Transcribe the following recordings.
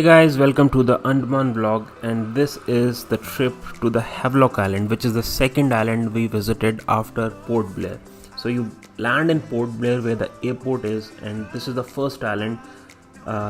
Hey guys, welcome to the Andaman vlog, and this is the trip to the Havelock Island, which is the second island we visited after Port Blair. So you land in Port Blair where the airport is, and this is the first island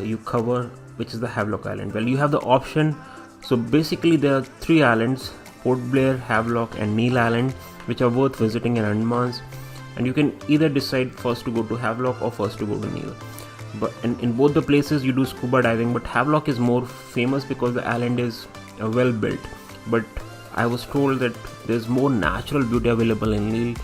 you cover, which is the Havelock Island. Well, you have the option. So basically there are three islands: Port Blair, Havelock and Neil Island, which are worth visiting in Andamans, and you can either decide first to go to Havelock or first to go to Neil. But in both the places you do scuba diving, but Havelock is more famous because the island is well built. But I was told that there's more natural beauty available in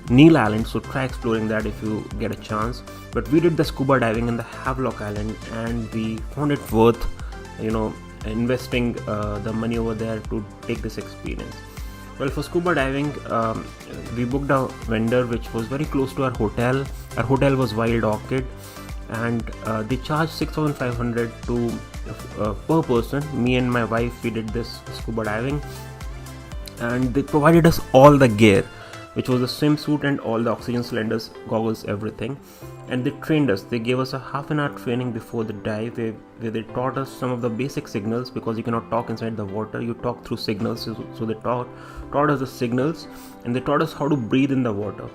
Neil Island, so try exploring that if you get a chance. But we did the scuba diving in the Havelock Island, and we found it worth investing the money over there to take this experience. Well, for scuba diving, we booked a vendor which was very close to our hotel. Our hotel was Wild Orchid, and they charged 6,500 to per person. Me and my wife, we did this scuba diving, and they provided us all the gear, which was the swimsuit and all the oxygen cylinders, goggles, everything. And they trained us. They gave us a half an hour training before the dive, where they taught us some of the basic signals, because you cannot talk inside the water, you talk through signals. So they taught us the signals, and they taught us how to breathe in the water.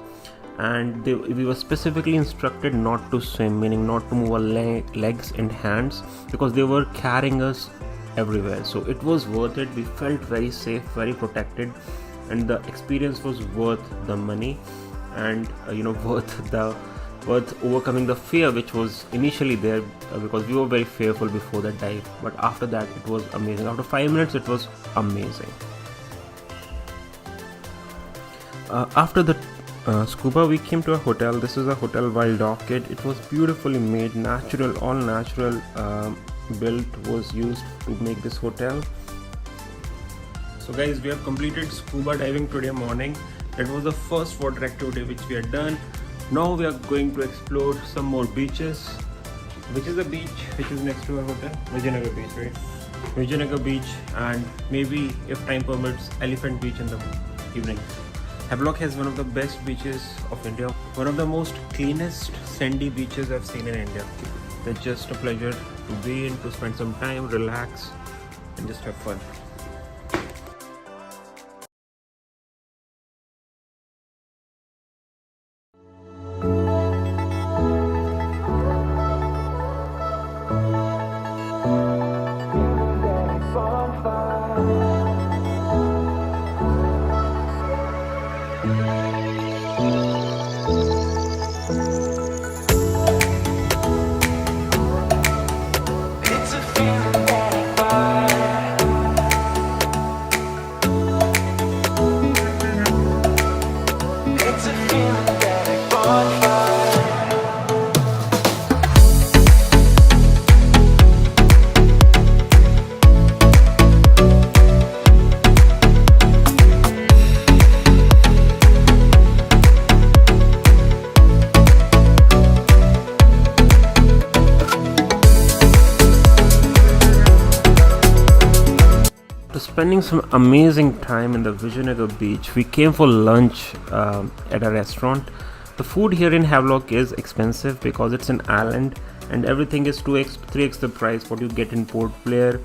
And we were specifically instructed not to swim, meaning not to move our legs and hands, because they were carrying us everywhere. So it was worth it. We felt very safe, very protected, and the experience was worth the money, and worth overcoming the fear which was initially there, because we were very fearful before that dive. But after that, it was amazing. After 5 minutes, it was amazing. After the scuba, we came to a hotel. This is a hotel Wild Orchid. It was beautifully made, all natural built was used to make this hotel. So guys, we have completed scuba diving today morning. That was the first water activity which we had done. Now we are going to explore some more beaches. Which is the beach which is next to our hotel? Vijayanagar Beach, right? Vijayanagar Beach, and maybe, if time permits, Elephant Beach in the evening. Havelock has one of the best beaches of India, one of the most cleanest sandy beaches I've seen in India. It's just a pleasure to be in, to spend some time, relax, and just have fun. Spending some amazing time in the Vijayanagar beach, we came for lunch at a restaurant. The food here in Havelock is expensive because it's an island, and everything is 2x, 3x the price what you get in Port Blair,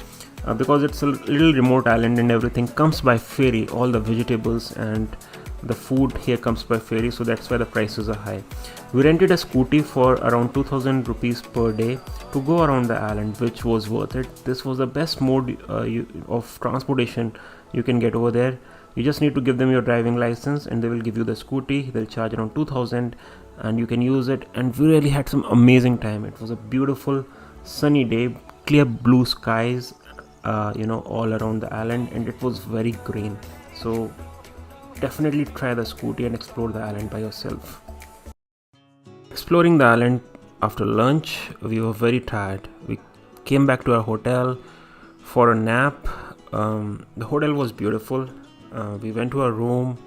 because it's a little remote island and everything comes by ferry. All the vegetables and the food here comes by ferry, so that's why the prices are high. We rented a scooty for around 2,000 rupees per day to go around the island, which was worth it. This was the best mode of transportation you can get over there. You just need to give them your driving license, and they will give you the scooty. They'll charge around 2,000, and you can use it. And we really had some amazing time. It was a beautiful sunny day, clear blue skies, all around the island, and it was very green. So definitely try the scooty and explore the island by yourself. Exploring the island after lunch, we were very tired. We came back to our hotel for a nap. The hotel was beautiful. We went to our room,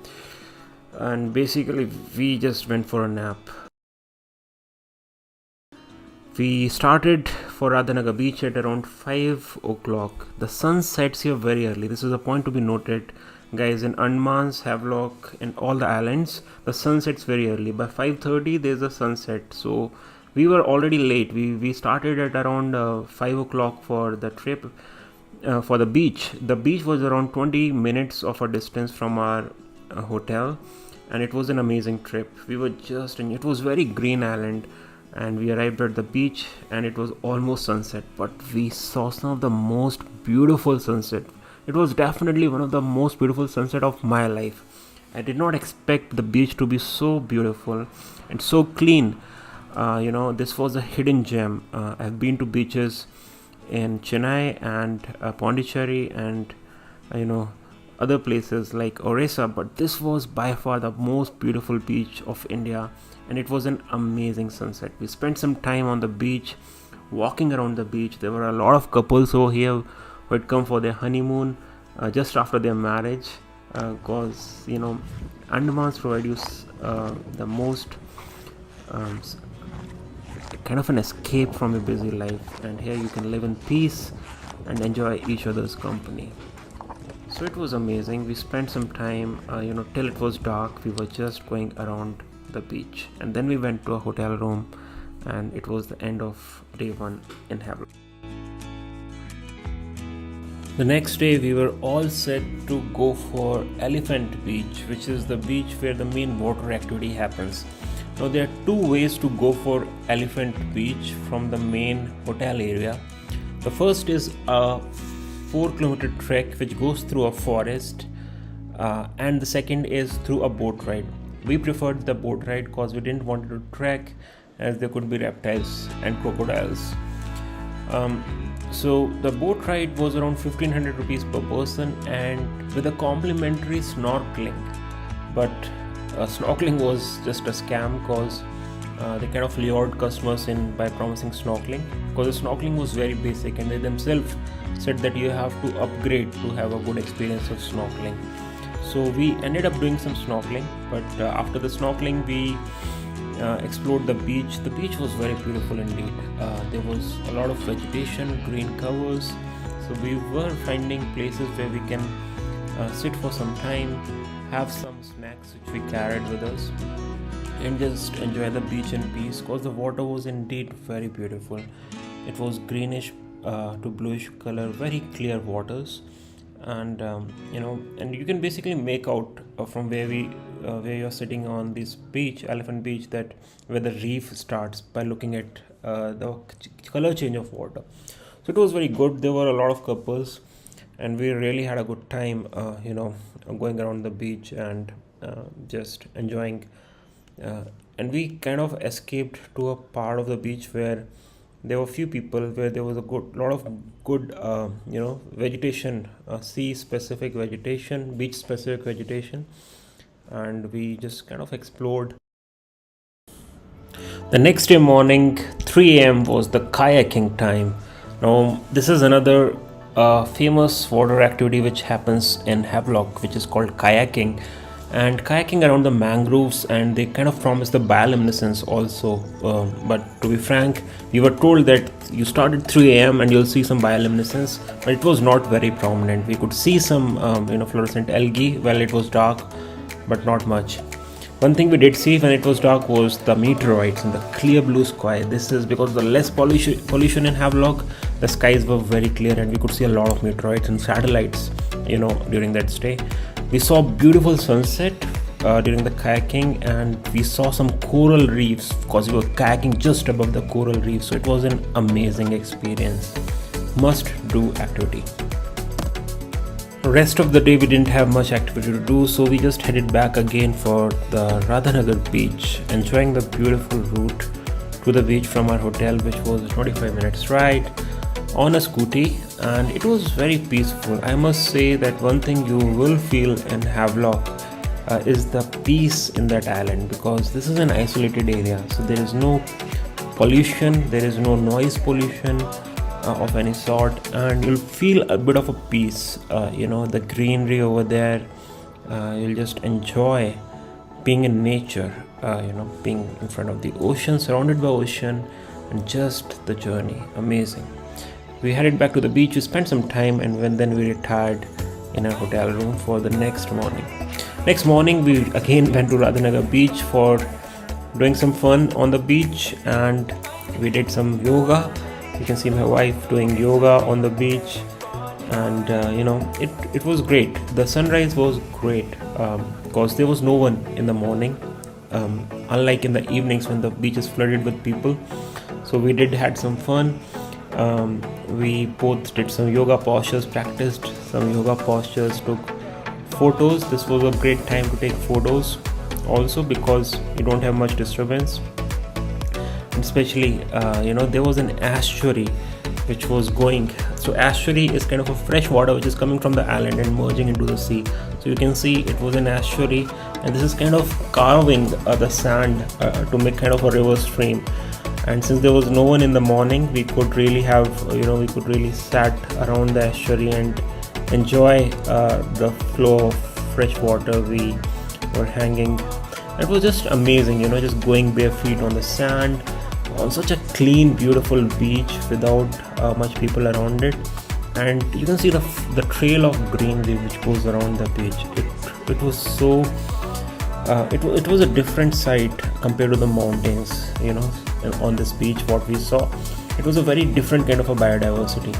and basically we just went for a nap. We started for Radhanagar Beach at around 5 o'clock. The sun sets here very early. This is a point to be noted, guys. In Andamans, Havelock, and all the islands, the sun sets very early. By 5:30 there's a sunset, so We were already late. We started at around 5 o'clock for the trip. For the beach, was around 20 minutes of a distance from our hotel, and it was an amazing trip. We were just in, it was very green island, and we arrived at the beach and it was almost sunset, but we saw some of the most beautiful sunset. It was definitely one of the most beautiful sunset of my life. I did not expect the beach to be so beautiful and so clean. This was a hidden gem. I've been to beaches in Chennai and Pondicherry and other places like Orissa, but this was by far the most beautiful beach of India, and it was an amazing sunset. We spent some time on the beach, walking around the beach. There were a lot of couples over here who had come for their honeymoon just after their marriage, because Andamans provide you the most kind of an escape from a busy life, and here you can live in peace and enjoy each other's company. So it was amazing. We spent some time till it was dark. We were just going around the beach, and then we went to a hotel room, and it was the end of day one in Havelock. The next day we were all set to go for Elephant Beach, which is the beach where the main water activity happens. Now there are two ways to go for Elephant Beach from the main hotel area. The first is a 4-kilometer trek which goes through a forest, and the second is through a boat ride. We preferred the boat ride because we didn't want to trek, as there could be reptiles and crocodiles. So the boat ride was around 1500 rupees per person, and with a complimentary snorkeling. But snorkeling was just a scam, because they kind of lured customers in by promising snorkeling, because the snorkeling was very basic, and they themselves said that you have to upgrade to have a good experience of snorkeling. So we ended up doing some snorkeling, but after the snorkeling we explored the beach. The beach was very beautiful indeed. There was a lot of vegetation, green covers, so we were finding places where we can sit for some time, have some snacks which we carried with us, and just enjoy the beach in peace, because the water was indeed very beautiful. It was greenish to bluish color, very clear waters, and and you can basically make out from where you're sitting on this beach, Elephant Beach, that where the reef starts, by looking at the color change of water. So it was very good. There were a lot of couples, and we really had a good time going around the beach and just enjoying, and we kind of escaped to a part of the beach where there were few people, where there was a lot of good vegetation, sea specific vegetation, beach specific vegetation, and we just kind of explored. The next day morning, 3 a.m. was the kayaking time. Now this is another famous water activity which happens in Havelock, which is called kayaking, and kayaking around the mangroves, and they kind of promise the bioluminescence also, but to be frank, we were told that you start at 3 a.m. and you'll see some bioluminescence, but it was not very prominent. We could see some fluorescent algae while it was dark, but not much. One thing we did see when it was dark was the meteoroids in the clear blue sky. This is because the less pollution in Havelock, the skies were very clear, and we could see a lot of meteoroids and satellites during that stay. We saw beautiful sunset during the kayaking, and we saw some coral reefs because we were kayaking just above the coral reef. So it was an amazing experience. Must do activity. Rest of the day we didn't have much activity to do, so we just headed back again for the Radhanagar beach, enjoying the beautiful route to the beach from our hotel, which was a 25 minutes ride on a scooty, and it was very peaceful. I must say that one thing you will feel in Havelock is the peace in that island, because this is an isolated area, so there is no pollution, there is no noise pollution of any sort, and you'll feel a bit of a peace. The greenery over there, you'll just enjoy being in nature, being in front of the ocean, surrounded by ocean, and just the journey. Amazing. We headed back to the beach. We spent some time, and then we retired in our hotel room for the next morning. Next morning we again went to Radhanagar beach for doing some fun on the beach, and we did some yoga. You can see my wife doing yoga on the beach, and it was great. The sunrise was great because there was no one in the morning, unlike in the evenings when the beach is flooded with people. So we had some fun. We both did some yoga postures, practiced some yoga postures, took photos. This was a great time to take photos also because you don't have much disturbance. Especially there was an estuary which was going. So estuary is kind of a fresh water which is coming from the island and merging into the sea. So you can see it was an estuary, and this is kind of carving the sand to make kind of a river stream. And since there was no one in the morning, we could really have we could really sat around the estuary and enjoy the flow of fresh water. We were hanging. It was just amazing, just going bare feet on the sand on such a clean, beautiful beach without much people around it. And you can see the trail of greenery which goes around the beach. It was so it was a different sight compared to the mountains, on this beach. What we saw, it was a very different kind of a biodiversity.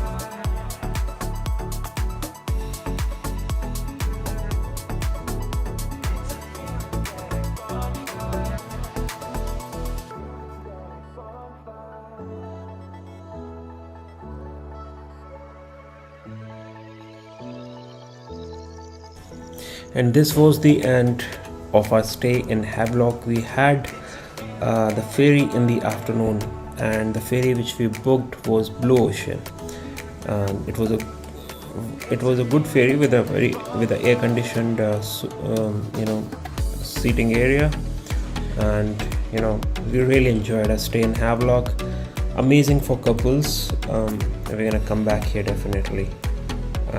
And this was the end of our stay in Havelock. We had the ferry in the afternoon, and the ferry which we booked was Blue Ocean. It was a good ferry with a air conditioned seating area, and we really enjoyed our stay in Havelock. Amazing for couples. We're gonna come back here definitely.